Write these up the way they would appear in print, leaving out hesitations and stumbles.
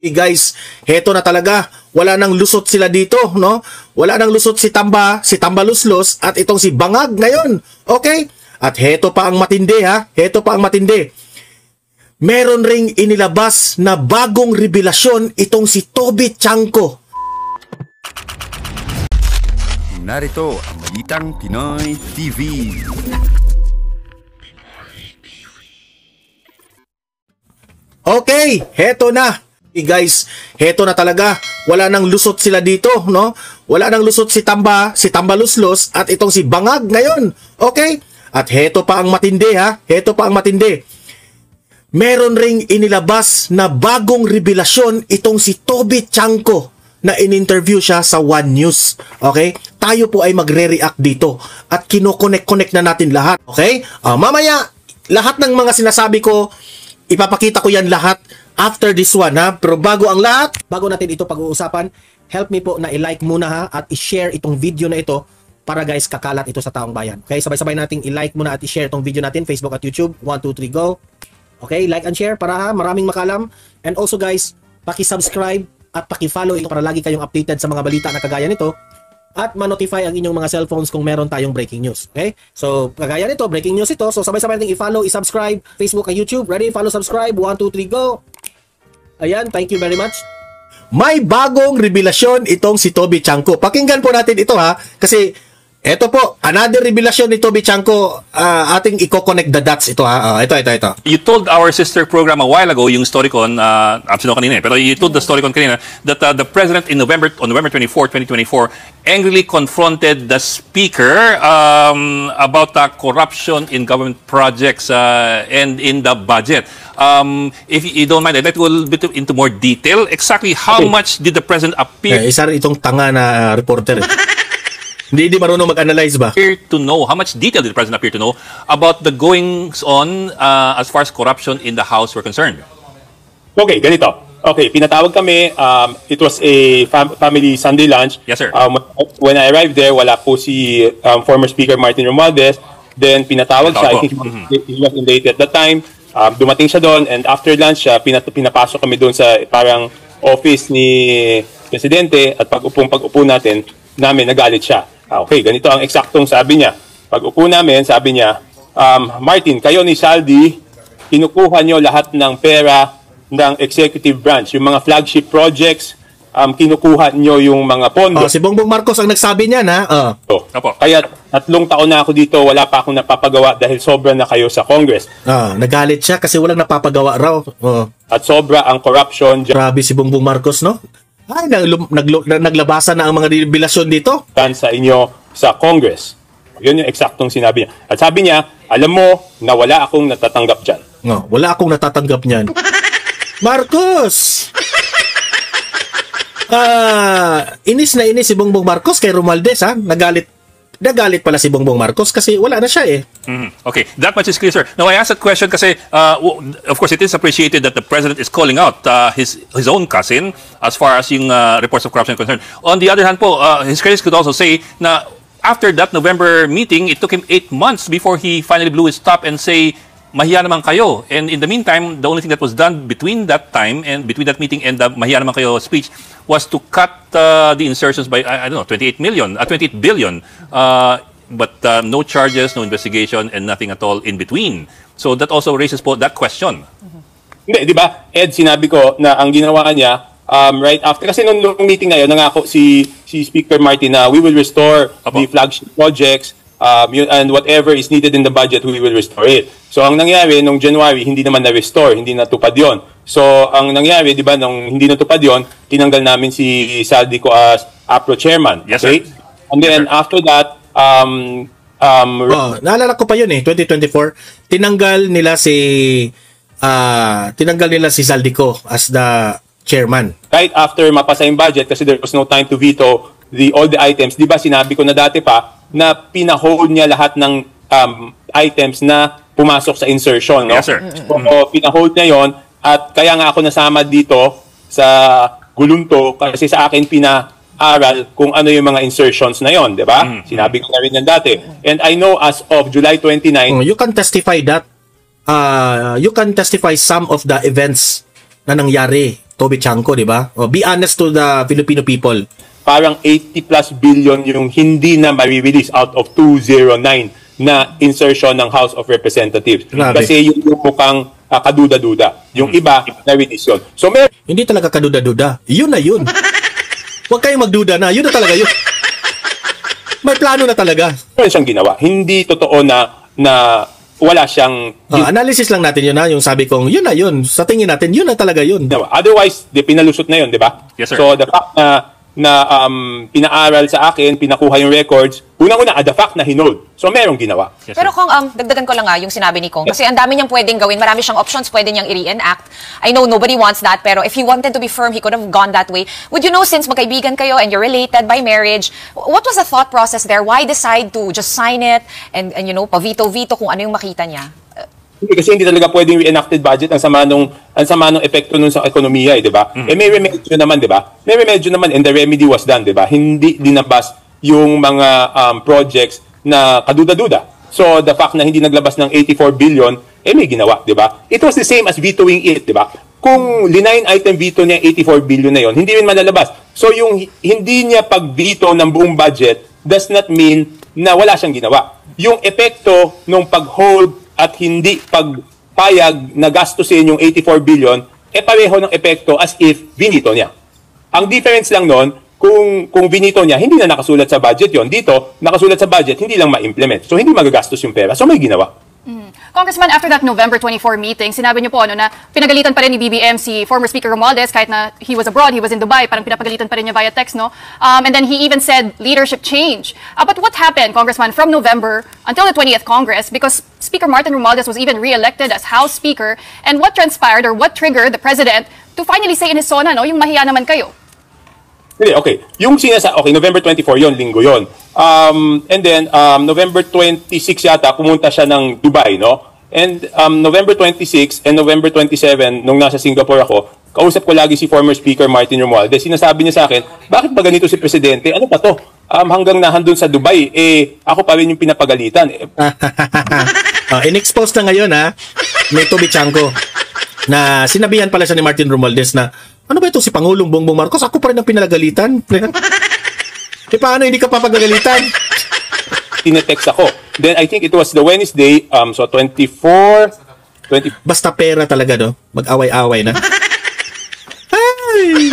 Guys, heto na talaga. Wala nang lusot sila dito, no? Wala nang lusot si Tamba Luslos at itong si Bangag ngayon. Okay? At heto pa ang matindi ha. Heto pa ang matindi. Meron ring inilabas na bagong revelasyon itong si Toby Chanko. Narito ang Balitang Pinoy TV. Okay, heto na. Guys, heto na talaga. Wala nang lusot sila dito, no? Wala nang lusot si Tamba Luslos at itong si Bangag ngayon. Okay? At heto pa ang matindi ha. Heto pa ang matindi. Meron ring inilabas na bagong revelasyon itong si Toby Chanko na in-interview siya sa One News. Okay? Tayo po ay magre-react dito at kino-connect na natin lahat. Okay? Mamaya, lahat ng mga sinasabi ko, ipapakita ko yan lahat after this one ha. Pero bago ang lahat, bago natin ito pag-uusapan, help me po na i-like muna ha at i-share itong video na ito para guys kakalat ito sa taong bayan. Okay, sabay-sabay nating i-like muna at i-share itong video natin, Facebook at YouTube. 1, 2, 3, go. Okay, like and share para ha, maraming makalam. And also guys, paki-subscribe at paki-follow ito para lagi kayong updated sa mga balita na kagaya nito. At ma-notify ang inyong mga cellphones kung meron tayong breaking news. Okay? So, kagaya nito, breaking news ito. So, sabay-sabay natin i-follow, i-subscribe, Facebook at YouTube. Ready? Follow, subscribe. 1, 2, 3, go! Ayan, thank you very much. May bagong revelasyon itong si Toby Chanko. Pakinggan po natin ito ha. Kasi, eto po, another revelasyon ni Toby Chanko. Ating i-connect the dots ito ha. Ito. You told our sister program a while ago, yung Storycon, absent kanina pero you told the Storycon kanina that the President on November 24, 2024, angrily confronted the Speaker about corruption in government projects and in the budget. If you don't mind, I'd like to go a little bit into more detail. Exactly how much did the President appear? Isa rin itong tanga na reporter. Hindi marunong mag-analyze ba? To know, how much detail did the President appear to know about the goings on as far as corruption in the House were concerned? Okay, ganito. Okay, pinatawag kami. It was a family Sunday lunch. Yes, sir. When I arrived there, wala po si former Speaker Martin Romualdez. Then pinatawag siya. I think he was late at that time. Dumating siya doon and after lunch, pinapasok kami doon sa parang office ni Presidente at pag-upo natin, nagalit siya. Okay, ganito ang eksaktong sabi niya. Pag-upo namin, sabi niya, Martin, kayo ni Saldi, kinukuha niyo lahat ng pera ng executive branch. Yung mga flagship projects, kinukuha niyo yung mga pondo. Si Bongbong Marcos ang nagsabi niyan ha. Kaya 3 taon na ako dito, wala pa akong napapagawa dahil sobra na kayo sa Congress. Nagalit siya kasi walang napapagawa raw. At sobra ang corruption. Grabe si Bongbong Marcos, no? Ay, naglabasan na ang mga revelasyon dito. Sa inyo sa Congress. Yun yung eksaktong sinabi niya. At sabi niya, alam mo na wala akong natatanggap dyan. Wala akong natatanggap niyan. Marcos! Inis na inis si Bongbong Marcos kay Romualdez ha. Nagalit pala si Bongbong Marcos kasi wala na siya eh. Okay, that much is clear, sir. Now, I asked that question kasi, of course, it is appreciated that the President is calling out his own cousin as far as yung reports of corruption are concerned. On the other hand po, his critics could also say na after that November meeting, it took him 8 months before he finally blew his top and say, mahiya naman kayo. And in the meantime, the only thing that was done between that time and between that meeting and the mahiya naman kayo speech was to cut the insertions by, I don't know, 28 billion. But no charges, no investigation, and nothing at all in between. So that also raises that question. Hindi, di ba? Ed, sinabi ko na ang ginawa niya, right after, kasi nung meeting na yun, nangako si Speaker Martin na we will restore the flagship projects, and whatever is needed in the budget, we will restore it. So, ang nangyari, nung January, hindi naman na-restore, hindi natupad yon. So, ang nangyari, di ba, nung hindi natupad yon, tinanggal namin si Saldico as APRO chairman. Yes, okay? sir. And then, after that, naalala ko pa yun 2024, tinanggal nila si Saldico as the chairman. Right after mapasa yung budget, kasi there was no time to veto all the items, di ba, sinabi ko na dati pa, na pinahold niya lahat ng items na pumasok sa insertion, no? Yes, sir. So, pinahold niya yon at kaya nga ako nasama dito sa gulunto kasi sa akin pinaaral kung ano yung mga insertions na yon, di ba? Sinabi ko na rin yan dati. And I know as of July 29... You can testify that. You can testify some of the events na nangyari, Toby Chanko, di ba? Be honest to the Filipino people. Parang 80 plus billion yung hindi na ma-release out of 209 na insertion ng House of Representatives. Grabe. Kasi yung mukhang kaduda-duda. Yung iba, na-release yun. So, Hindi talaga kaduda-duda. Yun na yun. Huwag kayong magduda na. Yun na talaga yun. May plano na talaga. meron siyang ginawa. Hindi totoo na wala siyang Analysis lang natin yun, ha? Yung sabi kong, yun na yun. Sa tingin natin, yun na talaga yun. ginawa. Otherwise, pinalusot na yun, di ba? Yes, sir. So, the fact na pinaaral sa akin, pinakuha yung records, unang-una, the fact na hinold. So, merong ginawa. Yes, Pero sir. kung dagdagan ko lang yung sinabi ni Kong, kasi ang dami niyang pwedeng gawin, marami siyang options pwede niyang i-reenact. I know nobody wants that, pero if he wanted to be firm, he could have gone that way. Would you know, since magkaibigan kayo and you're related by marriage, what was the thought process there? Why decide to just sign it and pa-veto-veto kung ano yung makita niya? Hindi, kasi hindi talaga pwedeng re-enacted budget ang sama nung epekto nun sa ekonomiya, di ba? May remedyo naman, di ba? May remedyo naman and the remedy was done, di ba? Hindi dinabas yung mga projects na kaduda-duda. So, the fact na hindi naglabas ng 84 billion, may ginawa, di ba? It was the same as vetoing it, di ba? Kung line item veto niya 84 billion na yon, hindi rin malalabas. So, yung hindi niya pag-veto ng buong budget does not mean na wala siyang ginawa. Yung epekto ng pag-hold at hindi pagpayag na gastusin yung 84 billion, pareho ng epekto as if vinito niya. Ang difference lang nun, kung vinito niya, hindi na nakasulat sa budget yon. Dito, nakasulat sa budget, hindi lang ma-implement. So, hindi magagastos yung pera. So, may ginawa. Congressman, after that November 24 meeting, sinabi niyo po na pinagalitan pa rin ni BBM si former Speaker Romualdez kahit na he was abroad, he was in Dubai, parang pinapagalitan pa rin niya via text, no? And then he even said leadership change. But what happened, Congressman, from November until the 20th Congress? Because Speaker Martin Romualdez was even re-elected as House Speaker. And what transpired or what triggered the President to finally say in his sona, no, yung mahiya naman kayo? Hindi, okay. Yung November 24 yon, linggo yon. And then, November 26 yata, pumunta siya ng Dubai, no? And November 26 and November 27, nung nasa Singapore ako, kausap ko lagi si former Speaker Martin Romualdez. Sinasabi niya sa akin, bakit ba ganito si Presidente? Ano ba to? Hanggang nahandun sa Dubai, ako pa rin yung pinapagalitan. In-expose na ngayon, ha? May Toby Chanko na sinabihan pala siya ni Martin Romualdez na, ano ba ito si Pangulong Bongbong Marcos? Ako pa rin ang pinalagalitan. Paano hindi ka papagalitan? Tinetext ako. Then I think it was the Wednesday, so 24, 20. Basta pera talaga, no? Mag-away-away na. Ay!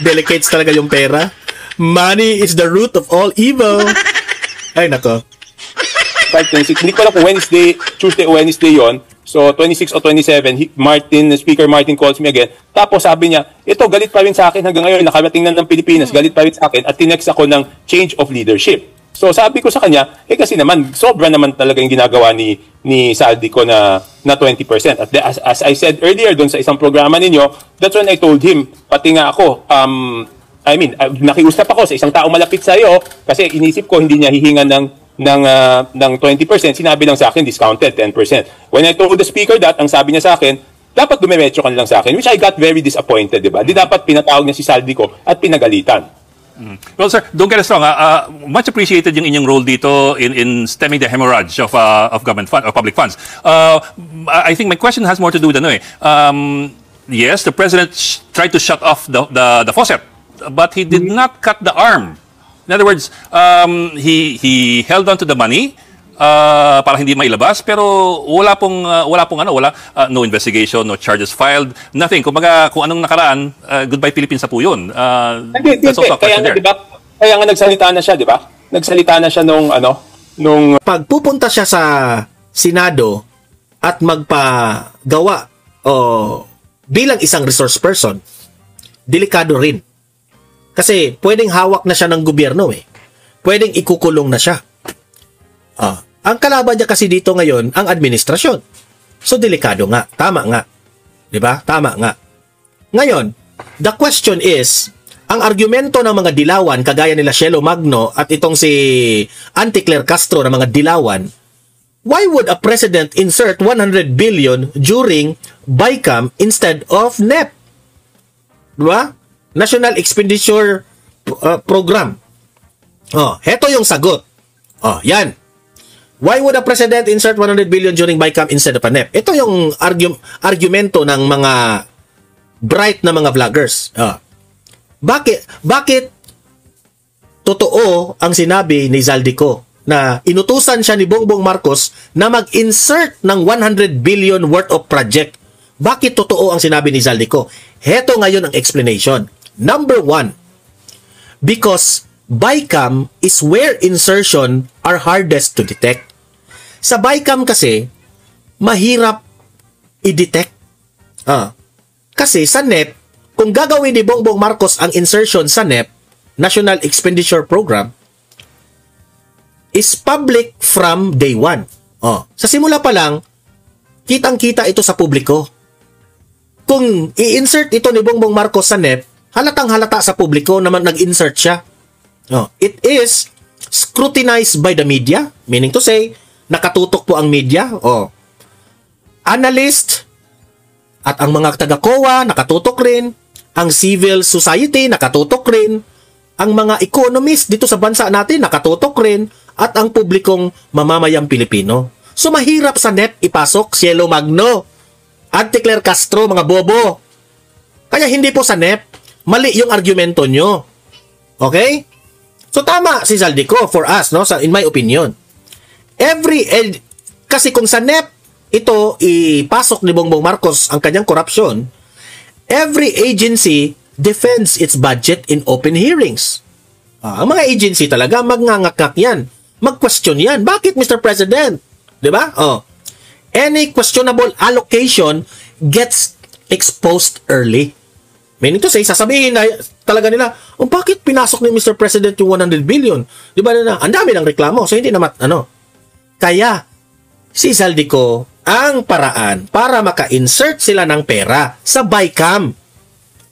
Delicates talaga yung pera. Money is the root of all evil. Ay, nako. 26. Hindi ko alam kung Tuesday o Wednesday yon. So, 26 o 27, Speaker Martin calls me again. Tapos sabi niya, ito, galit pa rin sa akin hanggang ngayon, nakarating na ng Pilipinas, galit pa rin sa akin, at tinext ako ng change of leadership. So, sabi ko sa kanya, kasi naman, sobra naman talaga yung ginagawa ni Saldico na 20%. At as I said earlier, doon sa isang programa ninyo, that's when I told him, pati nga ako, nakiusap ako sa isang tao malapit sa iyo, kasi inisip ko, hindi niya hihingan ng 20%, sinabi lang sa akin, discounted 10%. When I told the speaker that, ang sabi niya sa akin, dapat dumiretso ka lang sa akin, which I got very disappointed, di ba? Di dapat pinatawag niya si Saldico at pinagalitan. Well, sir, don't get us wrong. Much appreciated yung inyong role dito in stemming the hemorrhage of government fund or public funds. I think my question has more to do with yes, the president tried to shut off the faucet, but he did not cut the arm. In other words, he held on to the money para hindi mailabas, pero wala no investigation, no charges filed, nothing. Kumbaga, kung anong nakaraan, goodbye Philippines na po yun. That's also a question there. Diba, kaya nga nagsalita na siya, di ba? Nagsalita na siya nung Pag pupunta siya sa Senado at magpagawa bilang isang resource person, delikado rin. Kasi pwedeng hawak na siya ng gobyerno Pwedeng ikukulong na siya. Ang kalaban niya kasi dito ngayon, ang administrasyon. So, delikado nga. Tama nga. Diba? Tama nga. Ngayon, the question is, ang argumento ng mga dilawan, kagaya nila Shelo Magno at itong si Auntie Claire Castro ng mga dilawan, why would a president insert 100 billion during BICAM instead of NEP? Diba? National Expenditure Program. Heto yung sagot. Yan. Why would a president insert 100 billion during BICAM instead of a NEP? Ito yung argumento ng mga bright na mga vloggers. Bakit totoo ang sinabi ni Zaldico na inutusan siya ni Bongbong Marcos na mag-insert ng 100 billion worth of project? Bakit totoo ang sinabi ni Zaldico? Heto ngayon ang explanation. Number 1, because BICAM is where insertion are hardest to detect. Sa BICAM kasi, mahirap i-detect. Kasi sa NEP, kung gagawin ni Bongbong Marcos ang insertion sa NEP, National Expenditure Program, is public from day 1. Sa simula pa lang, kitang-kita ito sa publiko. Kung i-insert ito ni Bongbong Marcos sa NEP, halatang-halata sa publiko naman nag-insert siya. It is scrutinized by the media, meaning to say, nakatutok po ang media. Analyst at ang mga taga-COA nakatutok rin, ang civil society nakatutok rin, ang mga economist dito sa bansa natin nakatutok rin, at ang publikong mamamayang Pilipino. So mahirap sa NEP ipasok Cielo Magno, Anticlair Castro, mga bobo. Kaya hindi po sa NEP, mali yung argumento nyo. Okay? So tama si Zaldico for us, no? In my opinion. Kasi kung sa NEP ito ipasok ni Bongbong Marcos ang kanyang korupsyon, every agency defends its budget in open hearings. Ang mga agency talaga magngangakak yan, mag-question yan. Bakit, Mr. President? Diba? Any questionable allocation gets exposed early. Meaning to say, sasabihin na talaga nila, bakit pinasok ni Mr. President yung 100 billion? Di ba na, ang dami ng reklamo, so hindi naman, Kaya, si Zaldico, ang paraan para maka-insert sila ng pera sa BICAM.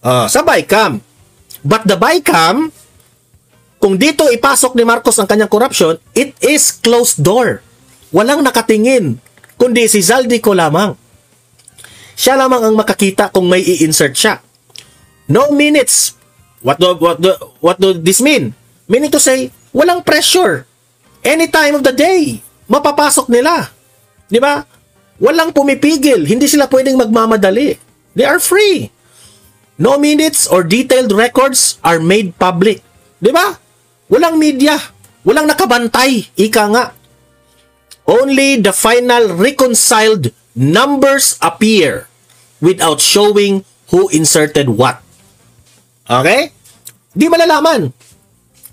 Sa BICAM. But the BICAM, kung dito ipasok ni Marcos ang kanyang corruption, it is closed door. Walang nakatingin, kundi si Zaldico lamang. Siya lamang ang makakita kung may i-insert siya. No minutes. What do this mean? Meaning to say, walang pressure. Any time of the day, mapapasok nila. Di ba? Walang pumipigil. Hindi sila pwedeng magmamadali. They are free. No minutes or detailed records are made public. Di ba? Walang media. Walang nakabantay. Ika nga. Only the final reconciled numbers appear without showing who inserted what. Okay? Di malalaman.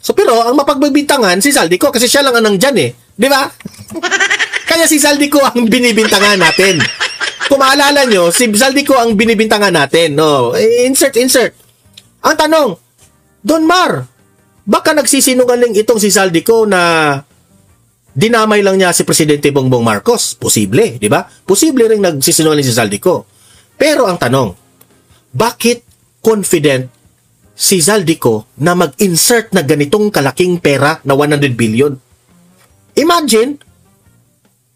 So, pero ang mapagbibintangan si Zaldico kasi siya lang ang nandyan eh. Di ba? Kaya si Zaldico ang binibintangan natin. Kung maalala nyo, si Zaldico ang binibintangan natin. Insert. Ang tanong, Don Mar, baka nagsisinungaling itong si Zaldico na dinamay lang niya si Presidente Bongbong Marcos. Posible, di ba? Posible rin nagsisinungaling si Zaldico. Pero ang tanong, bakit confident si Zaldico na mag-insert na ganitong kalaking pera na 100 billion? Imagine,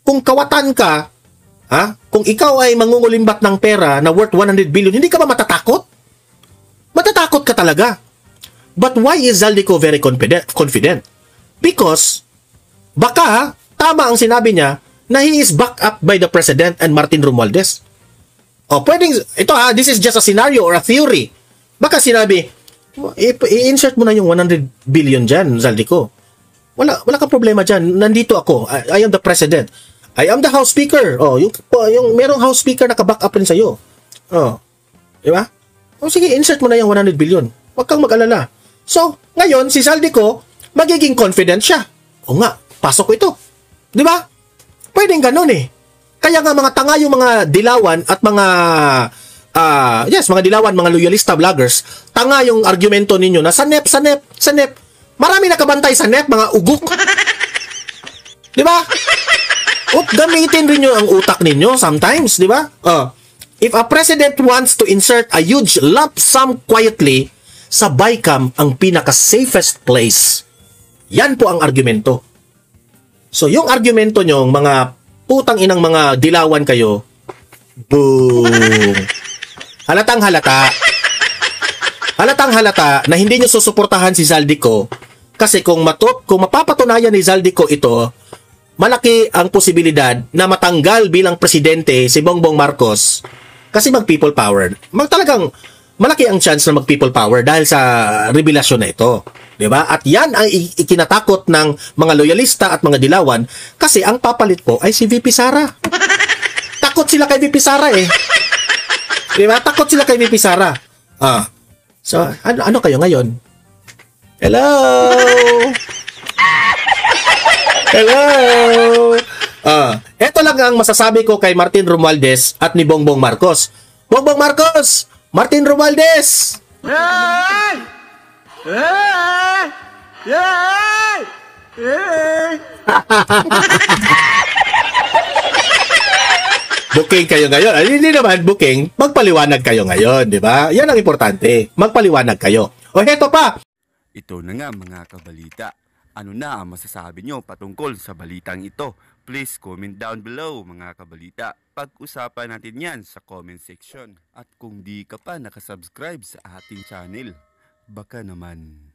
kung kawatan ka, kung ikaw ay mangungulimbat ng pera na worth 100 billion, hindi ka ba matatakot? Matatakot ka talaga. But why is Zaldico very confident? Because, baka, tama ang sinabi niya na he is backed up by the President and Martin Romualdez. This is just a scenario or a theory. Baka sinabi, i-insert mo na yung 100 billion dyan, Zaldico. Wala kang problema dyan. Nandito ako. I am the President. I am the House Speaker. Yung merong House Speaker na ka-back up rin sa'yo. Di ba? Sige, insert mo na yung 100 billion. Huwag kang mag-alala. So, ngayon, si Zaldico, magiging confident siya. Nga, pasok ko ito. Di ba? Pwedeng ganun eh. Kaya nga mga tanga yung mga dilawan at mga mga dilawan, mga loyalista vloggers, tanga yung argumento ninyo na sa NEP. Marami nakabantay sa NEP, mga ugok. Di ba? Gamitin rin nyo ang utak ninyo sometimes, di ba? If a president wants to insert a huge lump sum quietly, sa BICAM ang pinaka-safest place. Yan po ang argumento. So, yung argumento nyo, mga putang inang mga dilawan kayo, boom! Halatang-halata na hindi nyo susuportahan si Zaldico kasi kung mapapatunayan ni Zaldico ito, malaki ang posibilidad na matanggal bilang presidente si Bongbong Marcos Kasi mag-people power. Talagang malaki ang chance na mag-people power dahil sa revelasyon na ito. 'Di ba? At yan ang ikinatakot ng mga loyalista at mga dilawan kasi ang papalit po ay si VP Sara. Takot sila kay VP Sara eh. 'Di ba? Takot sila kay VP Sara. So, ano kayo ngayon? Hello! Hello! Ito lang ang masasabi ko kay Martin Romualdez at ni Bongbong Marcos. Bongbong Marcos! Martin Romualdez! Booking kayo ngayon. Hindi naman booking, magpaliwanag kayo ngayon, di ba? Yan ang importante. Magpaliwanag kayo. O heto pa. Ito na nga mga kabalita. Ano na ang masasabi nyo patungkol sa balitang ito? Please comment down below mga kabalita. Pag-usapan natin yan sa comment section. At kung di ka pa nakasubscribe sa ating channel, baka naman